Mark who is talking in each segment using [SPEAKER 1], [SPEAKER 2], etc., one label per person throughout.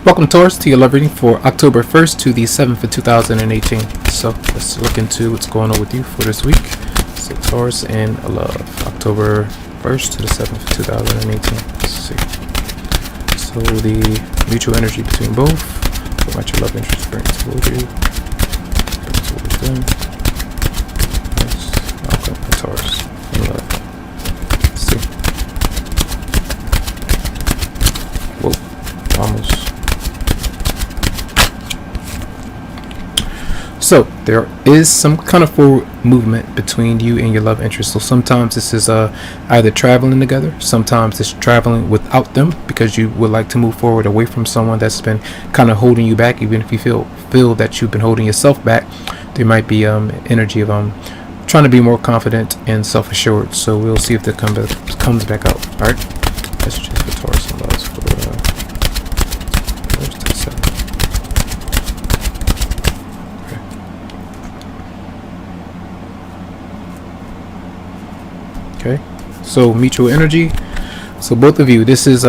[SPEAKER 1] Welcome, Taurus, to your love reading for October 1st to the 7th of 2018. So let's look into what's going on with you for this week. So Taurus and love, October 1st to the 7th of 2018. Let's see. So the mutual energy between both. What might your love interest bring towards you? Bring towards them. Yes. Outcome for Taurus and love. Let's see. Whoa. Almost. So there is some kind of forward movement between you and your love interest. So sometimes this is either traveling together, sometimes it's traveling without them because you would like to move forward away from someone that's been kind of holding you back. Even if you feel that you've been holding yourself back, there might be energy of trying to be more confident and self-assured. So we'll see if that comes back out. All right, that's just for Taurus and loves for first to seven. Okay, so mutual energy. So both of you, this is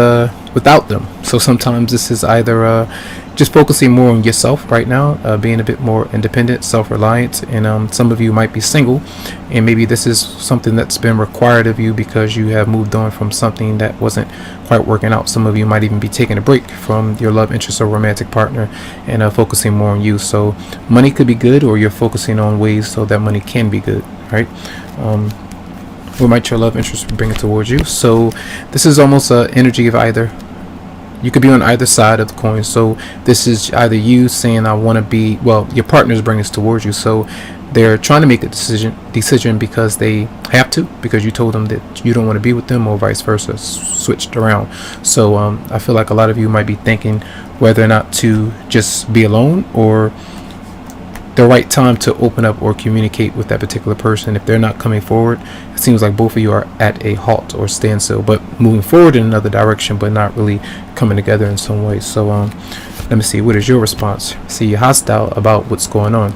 [SPEAKER 1] without them. So sometimes this is either just focusing more on yourself right now, being a bit more independent, self-reliant, and some of you might be single, and maybe this is something that's been required of you because you have moved on from something that wasn't quite working out. Some of you might even be taking a break from your love interest or romantic partner and focusing more on you. So money could be good, or you're focusing on ways so that money can be good, right? What might your love interest bring it towards you? So this is almost an energy of either. You could be on either side of the coin. So this is either you saying I want to be, well, your partner's bringing this towards you. So they're trying to make a decision because they have to, because you told them that you don't want to be with them, or vice versa, switched around. So I feel like a lot of you might be thinking whether or not to just be alone, or the right time to open up or communicate with that particular person. If they're not coming forward, it seems like both of you are at a halt or standstill, but moving forward in another direction, but not really coming together in some way. So let me see, what is your response? See, you're hostile about what's going on.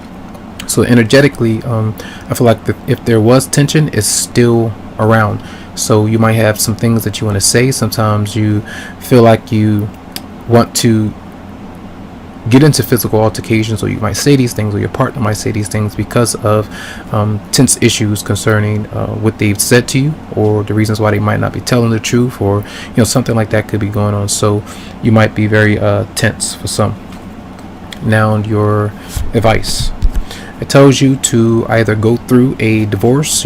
[SPEAKER 1] So energetically, I feel like if there was tension, it's still around. So you might have some things that you want to say. Sometimes you feel like you want to get into physical altercations, or you might say these things, or your partner might say these things because of tense issues concerning what they've said to you, or the reasons why they might not be telling the truth, or something like that could be going on. So you might be very tense for some. Now your advice, it tells you to either go through a divorce,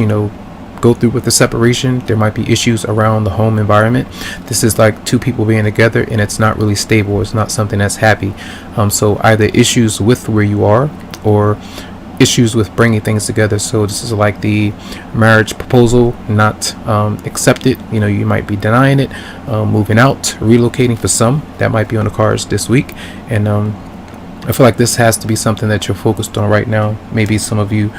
[SPEAKER 1] go through with the separation. There might be issues around the home environment. This is like two people being together and it's not really stable. It's not something that's happy. So either issues with where you are, or issues with bringing things together. So this is like the marriage proposal not accepted. You might be denying it, moving out, relocating for some. That might be on the cards this week. And I feel like this has to be something that you're focused on right now. Maybe some of you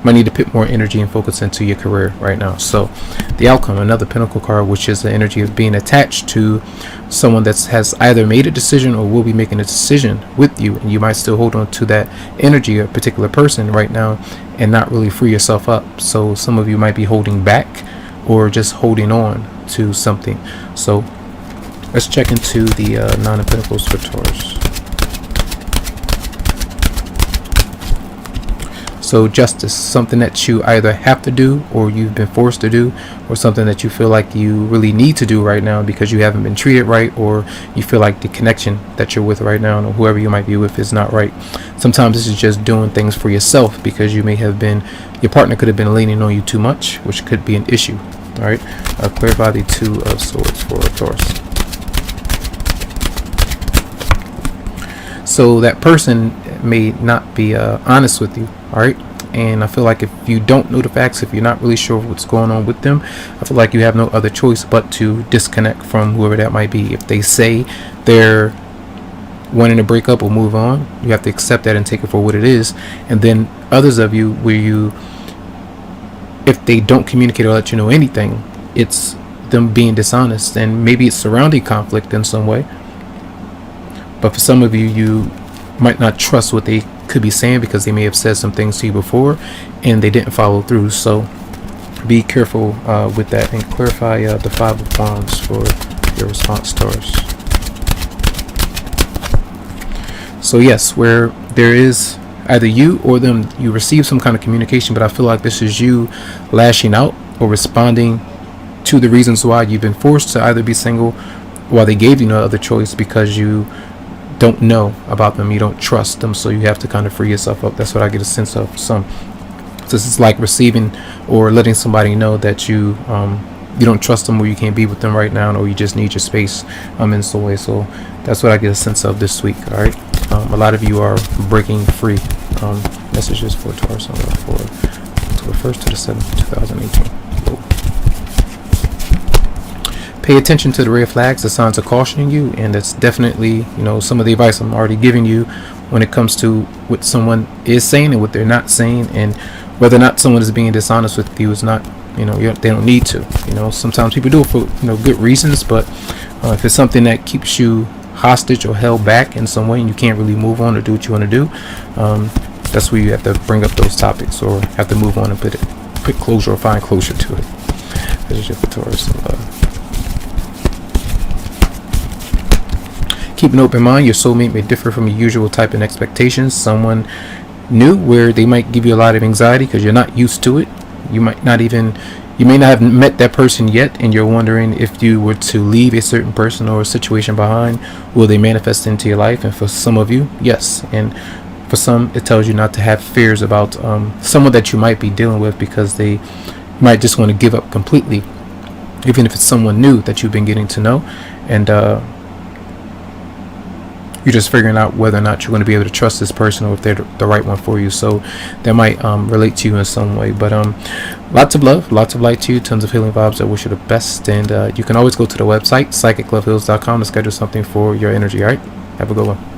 [SPEAKER 1] might need to put more energy and focus into your career right now. So the outcome, another Pentacle card, which is the energy of being attached to someone that has either made a decision or will be making a decision with you, and you might still hold on to that energy of a particular person right now and not really free yourself up. So some of you might be holding back or just holding on to something. So let's check into the Nine of Pentacles for Taurus. So justice, something that you either have to do, or you've been forced to do, or something that you feel like you really need to do right now because you haven't been treated right, or you feel like the connection that you're with right now, or whoever you might be with, is not right. Sometimes this is just doing things for yourself because your partner could have been leaning on you too much, which could be an issue. All right, clarify the Two of Swords for Taurus. So that person may not be honest with you. All right, and I feel like if you don't know the facts, if you're not really sure what's going on with them, I feel like you have no other choice but to disconnect from whoever that might be. If they say they're wanting to break up or move on, you have to accept that and take it for what it is. And then others of you, if they don't communicate or let you know anything, it's them being dishonest, and maybe it's surrounding conflict in some way. But for some of you, you might not trust what they could be saying because they may have said some things to you before and they didn't follow through. So be careful with that, and clarify the Five of Wands for your response, Taurus. So yes, where there is either you or them, you receive some kind of communication, but I feel like this is you lashing out or responding to the reasons why you've been forced to either be single, while they gave you no other choice, because you don't know about them, you don't trust them, so you have to kind of free yourself up. That's what I get a sense of. Some, so this is like receiving or letting somebody know that you don't trust them, or you can't be with them right now, or you just need your space in some way. So that's what I get a sense of this week. All right, a lot of you are breaking free. Messages for Taurus for October 1st to the 7th, 2018. Whoa. Pay attention to the red flags, the signs of cautioning you, and that's definitely, some of the advice I'm already giving you when it comes to what someone is saying and what they're not saying, and whether or not someone is being dishonest with you is not, they don't need to. Sometimes people do it for good reasons, but if it's something that keeps you hostage or held back in some way and you can't really move on or do what you want to do, that's where you have to bring up those topics or have to move on and put closure or find closure to it. This is your Taurus. Keep an open mind. Your soulmate may differ from your usual type and expectations. Someone new, where they might give you a lot of anxiety because you're not used to it. You may not have met that person yet, and you're wondering if you were to leave a certain person or a situation behind, will they manifest into your life? And for some of you, yes. And for some, it tells you not to have fears about someone that you might be dealing with, because they might just want to give up completely, even if it's someone new that you've been getting to know, and you're just figuring out whether or not you're going to be able to trust this person, or if they're the right one for you. So that might relate to you in some way. But lots of love, lots of light to you, tons of healing vibes. I wish you the best, and you can always go to the website psychicloveheals.com to schedule something for your energy. All right, have a good one.